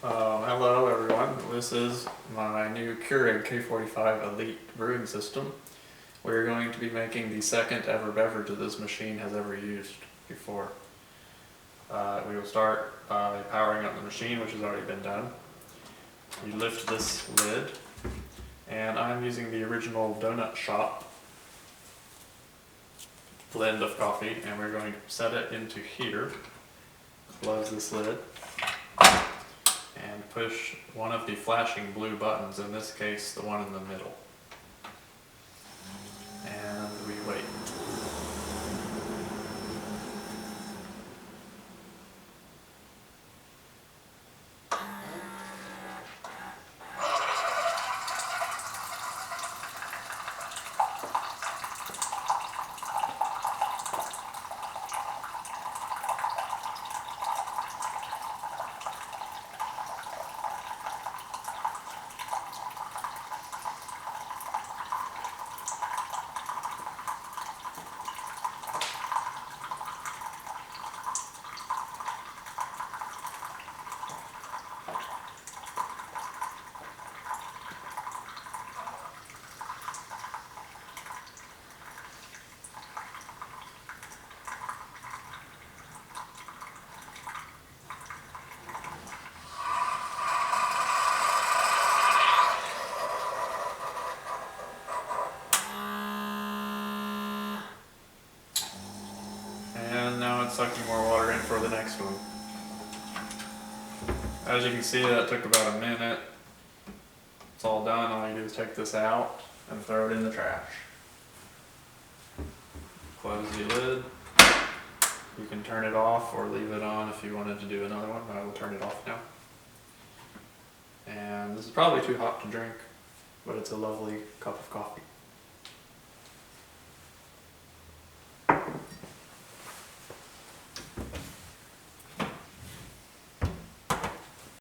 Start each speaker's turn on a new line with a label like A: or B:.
A: Hello everyone, this is my new Keurig K45 Elite brewing system. We're going to be making the second ever beverage that this machine has ever used before. We will start by powering up the machine, which has already been done. We lift this lid, and I'm using the original Donut Shop blend of coffee, and we're going to set it into here, close this lid, and push one of the flashing blue buttons, in this case the one in the middle. And we wait. And now it's sucking more water in for the next one. As you can see, that took about a minute. It's all done. All you do is take this out and throw it in the trash. Close the lid. You can turn it off or leave it on if you wanted to do another one. I will turn it off now. And this is probably too hot to drink, but it's a lovely cup of coffee.